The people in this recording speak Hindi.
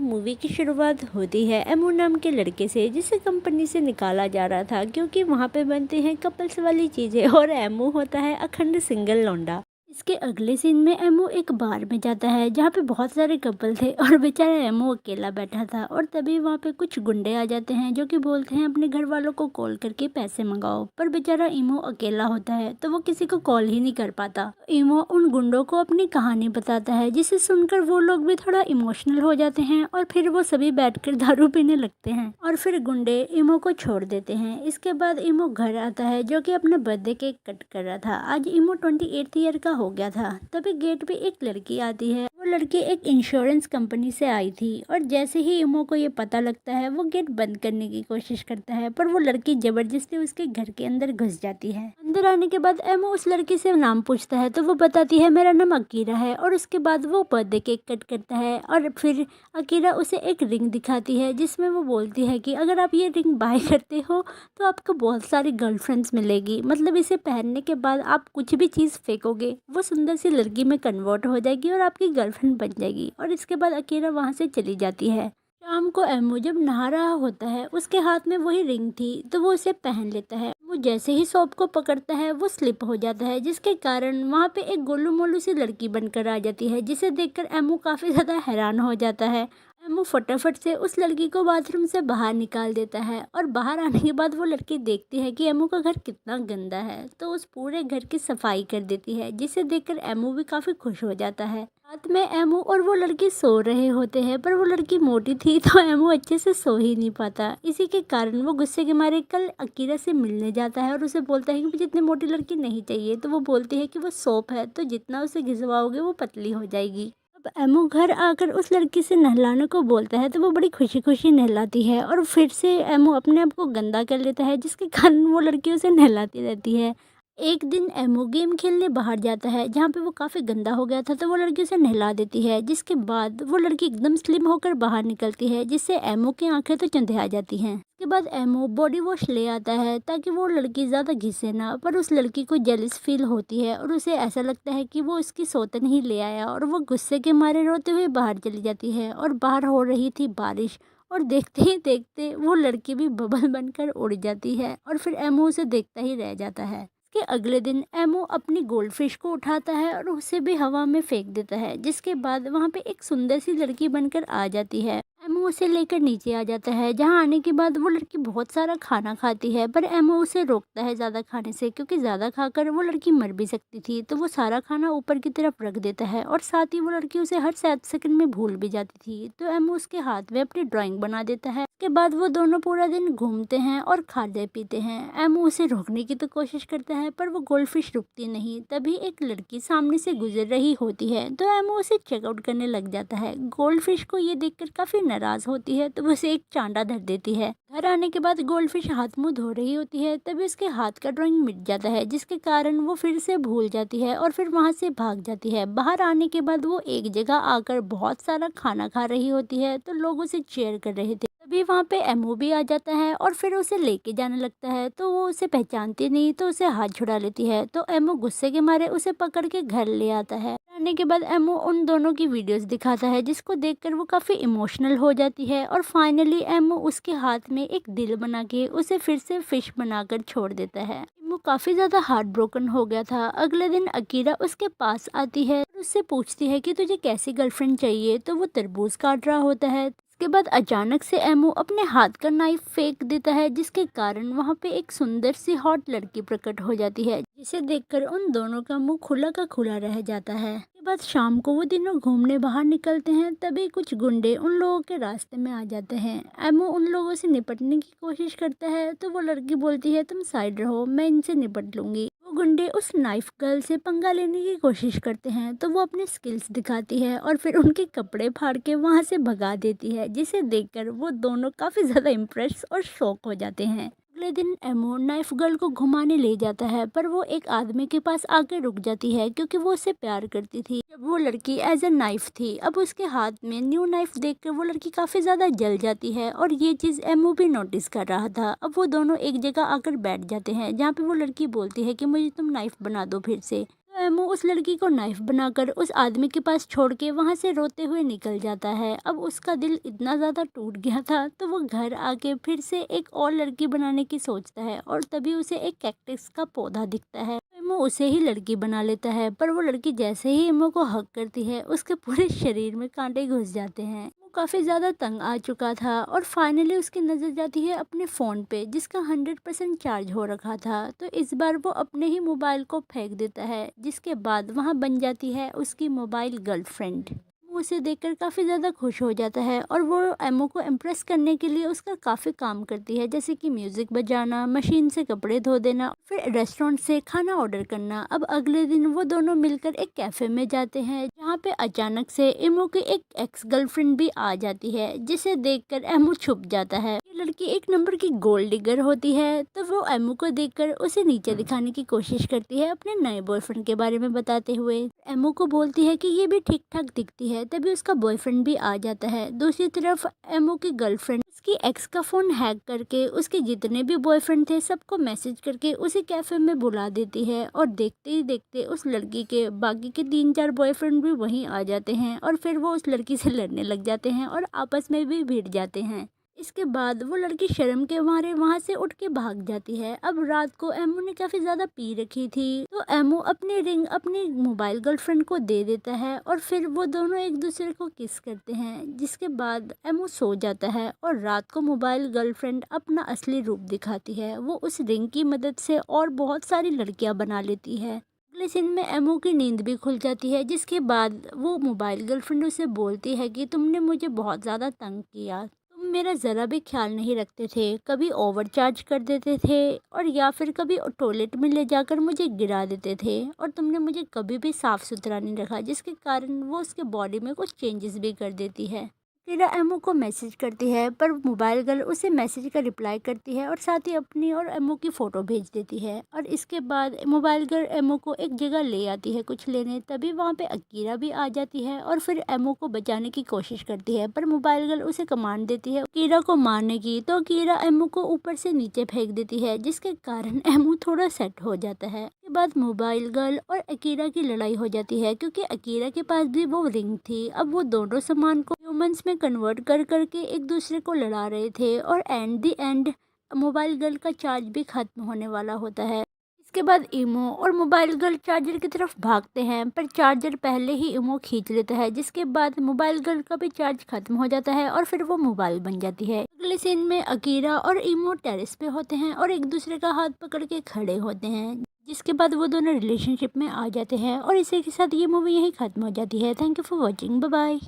मूवी की शुरुआत होती है एमो नाम के लड़के से, जिसे कंपनी से निकाला जा रहा था क्योंकि वहाँ पे बनते हैं कपल्स वाली चीज़ें और एमो होता है अखंड सिंगल लौंडा। इसके अगले सीन में एमो एक बार में जाता है जहाँ पे बहुत सारे कपल थे और बेचारा एमो अकेला बैठा था। और तभी वहाँ पे कुछ गुंडे आ जाते हैं जो कि बोलते हैं अपने घर वालों को कॉल करके पैसे मंगाओ, पर बेचारा इमो अकेला होता है तो वो किसी को कॉल ही नहीं कर पाता। इमो उन गुंडों को अपनी कहानी बताता है जिसे सुनकर वो लोग भी थोड़ा इमोशनल हो जाते हैं और फिर वो सभी बैठकर दारू पीने लगते हैं और फिर गुंडे इमो को छोड़ देते हैं। इसके बाद इमो घर आता है जो कि अपने बर्थडे केक कट कर रहा था। आज इमो 28 ईयर का हो गया था। तभी गेट पे एक लड़की आती है। वो लड़की एक इंश्योरेंस कंपनी से आई थी और जैसे ही इमो को ये पता लगता है वो गेट बंद करने की कोशिश करता है, पर वो लड़की जबरदस्ती उसके घर के अंदर घुस जाती है। अंदर आने के बाद एमो उस लड़की से नाम पूछता है तो वो बताती है मेरा नाम अकीरा है। और उसके बाद वो बर्थडे केक कट करता है और फिर अकीरा उसे एक रिंग दिखाती है जिसमें वो बोलती है कि अगर आप ये रिंग बाय करते हो तो आपको बहुत सारी गर्लफ्रेंड्स मिलेगी, मतलब इसे पहनने के बाद आप कुछ भी चीज़ फेंकोगे वो सुंदर सी लड़की में कन्वर्ट हो जाएगी और आपकी गर्लफ्रेंड बन जाएगी। और इसके बाद अकीरा वहाँ से चली जाती है। शाम को एमो जब नहा रहा होता है उसके हाथ में वही रिंग थी तो वो उसे पहन लेता है। वो जैसे ही सॉप को पकड़ता है वो स्लिप हो जाता है, जिसके कारण वहाँ पे एक गोलू मोलू सी लड़की बनकर आ जाती है, जिसे देखकर एमो काफ़ी ज़्यादा हैरान हो जाता है। एमो फटाफट से उस लड़की को बाथरूम से बाहर निकाल देता है और बाहर आने के बाद वो लड़की देखती है कि एमो का घर कितना गंदा है तो उस पूरे घर की सफाई कर देती है, जिसे देखकर एमो भी काफ़ी खुश हो जाता है। रात में एमो और वो लड़की सो रहे होते हैं, पर वो लड़की मोटी थी तो एमो अच्छे से सो ही नहीं पाता। इसी के कारण वो गुस्से के मारे कल अकीरा से मिलने जाता है और उसे बोलता है कि मुझे इतनी मोटी लड़की नहीं चाहिए। तो वो बोलती है कि वो सोप है तो जितना उसे घिसवाओगे वो पतली हो जाएगी। अब एमो घर आकर उस लड़की से नहलाने को बोलता है तो वो बड़ी खुशी खुशी नहलाती है और फिर से एमो अपने आप को गंदा कर लेता है, जिसके कारण वो लड़की उसे नहलाती रहती है। एक दिन एमो गेम खेलने बाहर जाता है जहाँ पे वो काफ़ी गंदा हो गया था तो वो लड़की उसे नहला देती है, जिसके बाद वो लड़की एकदम स्लिम होकर बाहर निकलती है, जिससे एमो की आंखें तो चंधिया जाती हैं। उसके बाद एमो बॉडी वॉश ले आता है ताकि वो लड़की ज़्यादा घिसे ना, पर उस लड़की को जेलस फील होती है और उसे ऐसा लगता है कि वो उसकी सौतन ही ले आया और वो गुस्से के मारे रोते हुए बाहर चली जाती है। और बाहर हो रही थी बारिश और देखते ही देखते वो लड़की भी बबल बनकर उड़ जाती है और फिर एमो उसे देखता ही रह जाता है। के अगले दिन एमो अपनी गोल्ड फिश को उठाता है और उसे भी हवा में फेंक देता है, जिसके बाद वहाँ पे एक सुंदर सी लड़की बनकर आ जाती है। एमो उसे लेकर नीचे आ जाता है, जहाँ आने के बाद वो लड़की बहुत सारा खाना खाती है, पर एमो उसे रोकता है ज़्यादा खाने से क्योंकि ज़्यादा खाकर वो लड़की मर भी सकती थी। तो वो सारा खाना ऊपर की तरफ रख देता है और साथ ही वो लड़की उसे हर 7 सेकंड में भूल भी जाती थी। तो एमो उसके हाथ में अपनी ड्राइंग बना देता है। उसके बाद वो दोनों पूरा दिन घूमते हैं और खाते पीते हैं। एमो उसे रोकने की तो कोशिश करता है पर वो गोल्डफिश रुकती नहीं। तभी एक लड़की सामने से गुजर रही होती है तो एमो उसे चेकआउट करने लग जाता है। गोल्डफिश को ये देखकर काफी नाराज होती है तो वो उसे एक चांटा धर देती है। घर आने के बाद गोल्डफिश हाथ मुंह धो रही होती है तभी उसके हाथ का ड्राइंग मिट जाता है, जिसके कारण वो फिर से भूल जाती है और फिर वहां से भाग जाती है। बाहर आने के बाद वो एक जगह आकर बहुत सारा खाना खा रही होती है तो लोग उसे चेयर कर रहे थे। तभी वहाँ पे एमो भी आ जाता है और फिर उसे लेके जाने लगता है तो वो उसे पहचानती नहीं तो उसे हाथ छुड़ा लेती है। तो एमो गुस्से के मारे उसे पकड़ के घर ले आता है। आने के बाद एमो उन दोनों की वीडियोस दिखाता है, जिसको देखकर वो काफ़ी इमोशनल हो जाती है और फाइनली एमो उसके हाथ में एक दिल बना के उसे फिर से फिश बनाकर छोड़ देता है। एमो काफ़ी ज़्यादा हार्ट ब्रोकन हो गया था। अगले दिन अकीरा उसके पास आती है और उससे पूछती है कि तुझे कैसी गर्लफ्रेंड चाहिए, तो वो तरबूज काट रहा होता है। के बाद अचानक से एमो अपने हाथ का नाइफ फेंक देता है, जिसके कारण वहाँ पे एक सुंदर सी हॉट लड़की प्रकट हो जाती है, जिसे देखकर उन दोनों का मुंह खुला का खुला रह जाता है। के बाद शाम को वो तीनों घूमने बाहर निकलते हैं तभी कुछ गुंडे उन लोगों के रास्ते में आ जाते हैं। एमो उन लोगों से निपटने की कोशिश करता है तो वो लड़की बोलती है तुम साइड रहो, मैं इनसे निपट लूंगी। वो गुंडे उस नाइफ गर्ल से पंगा लेने की कोशिश करते हैं तो वो अपने स्किल्स दिखाती है और फिर उनके कपड़े फाड़ के वहां से भगा देती है, जिसे देखकर वो दोनों काफी ज्यादा इम्प्रेस और शॉक हो जाते हैं। अगले दिन एमो नाइफ गर्ल को घुमाने ले जाता है पर वो एक आदमी के पास आकर रुक जाती है क्योंकि वो उससे प्यार करती थी जब वो लड़की एज अ नाइफ थी। अब उसके हाथ में न्यू नाइफ देखकर वो लड़की काफी ज्यादा जल जाती है और ये चीज एमो भी नोटिस कर रहा था। अब वो दोनों एक जगह आकर बैठ जाते हैं जहाँ पे वो लड़की बोलती है कि मुझे तुम नाइफ बना दो फिर से। तो एमो उस लड़की को नाइफ बनाकर उस आदमी के पास छोड़ के वहाँ से रोते हुए निकल जाता है। अब उसका दिल इतना ज़्यादा टूट गया था तो वो घर आके फिर से एक और लड़की बनाने की सोचता है और तभी उसे एक कैक्टस का पौधा दिखता है। एमो उसे ही लड़की बना लेता है, पर वो लड़की जैसे ही एमो को हक करती है उसके पूरे शरीर में कांटे घुस जाते हैं। वो काफ़ी ज़्यादा तंग आ चुका था और फाइनली उसकी नज़र जाती है अपने फ़ोन पे जिसका 100% चार्ज हो रखा था। तो इस बार वो अपने ही मोबाइल को फेंक देता है, जिसके बाद वहाँ बन जाती है उसकी मोबाइल गर्लफ्रेंड। वो उसे देखकर काफ़ी ज़्यादा खुश हो जाता है और वो एमो को इम्प्रेस करने के लिए उसका काफ़ी काम करती है, जैसे कि म्यूज़िक बजाना, मशीन से कपड़े धो देना, फिर रेस्टोरेंट से खाना ऑर्डर करना। अब अगले दिन वो दोनों मिलकर एक कैफ़े में जाते हैं जहाँ पे अचानक से एमो की एक एक्स गर्लफ्रेंड भी आ जाती है, जिसे देखकर एमो छुप जाता है। ये लड़की एक नंबर की गोल्ड डिगर होती है, तो वो एमो को देखकर उसे नीचे दिखाने की कोशिश करती है अपने नए बॉयफ्रेंड के बारे में बताते हुए। एमो को बोलती है कि ये भी ठीक ठाक दिखती है, तभी उसका बॉयफ्रेंड भी आ जाता है। दूसरी तरफ एमो की गर्लफ्रेंड उसकी एक्स का फ़ोन हैक करके उसके जितने भी बॉयफ्रेंड थे सबको मैसेज करके उसे कैफ़े में बुला देती है और देखते ही देखते उस लड़की के बाकी के 3-4 बॉयफ्रेंड भी वहीं आ जाते हैं और फिर वो उस लड़की से लड़ने लग जाते हैं और आपस में भी भिड़ जाते हैं। इसके बाद वो लड़की शर्म के मारे वहाँ से उठ के भाग जाती है। अब रात को एमो ने काफ़ी ज़्यादा पी रखी थी, तो एमो अपनी रिंग अपनी मोबाइल गर्लफ्रेंड को दे देता है और फिर वो दोनों एक दूसरे को किस करते हैं, जिसके बाद एमो सो जाता है और रात को मोबाइल गर्लफ्रेंड अपना असली रूप दिखाती है। वो उस रिंग की मदद से और बहुत सारी लड़कियाँ बना लेती है। अगले सीन में एमो की नींद भी खुल जाती है, जिसके बाद वो मोबाइल गर्लफ्रेंड उसे बोलती है कि तुमने मुझे बहुत ज़्यादा तंग किया, तुम मेरा ज़रा भी ख्याल नहीं रखते थे, कभी ओवरचार्ज कर देते थे और या फिर कभी टॉयलेट में ले जाकर मुझे गिरा देते थे और तुमने मुझे कभी भी साफ़ सुथरा नहीं रखा, जिसके कारण वो उसके बॉडी में कुछ चेंजेस भी कर देती है। कीरा एमो को मैसेज करती है, पर मोबाइल गर्ल उसे मैसेज का रिप्लाई करती है और साथ ही अपनी और एमो की फ़ोटो भेज देती है। और इसके बाद मोबाइल गर्ल एमो को एक जगह ले आती है कुछ लेने, तभी वहाँ पे अकीरा भी आ जाती है और फिर एमो को बचाने की कोशिश करती है, पर मोबाइल गर्ल उसे कमांड देती है अकीरा को मारने की, तो अकीरा एमो को ऊपर से नीचे फेंक देती है, जिसके कारण एमो थोड़ा सेट हो जाता है। इसके बाद मोबाइल गर्ल और अकीरा की लड़ाई हो जाती है, क्योंकि अकीरा के पास भी वो रिंग थी। अब वो दोनों सामान को ह्यूमंस में कन्वर्ट कर करके एक दूसरे को लड़ा रहे थे और and the end mobile girl का चार्ज भी खत्म होने वाला होता है। इसके बाद इमो और मोबाइल गर्ल चार्जर की तरफ भागते हैं, पर चार्जर पहले ही इमो खींच लेता है, जिसके बाद मोबाइल गर्ल का भी चार्ज खत्म हो जाता है और फिर वो मोबाइल बन जाती है। अगले सीन में अकीरा और इमो टेरेस पे होते हैं और एक दूसरे का हाथ पकड़ के खड़े होते हैं, जिसके बाद वो दोनों रिलेशनशिप में आ जाते हैं और इसी के साथ ये मूवी यहीं खत्म हो जाती है। Thank you for watching, bye bye.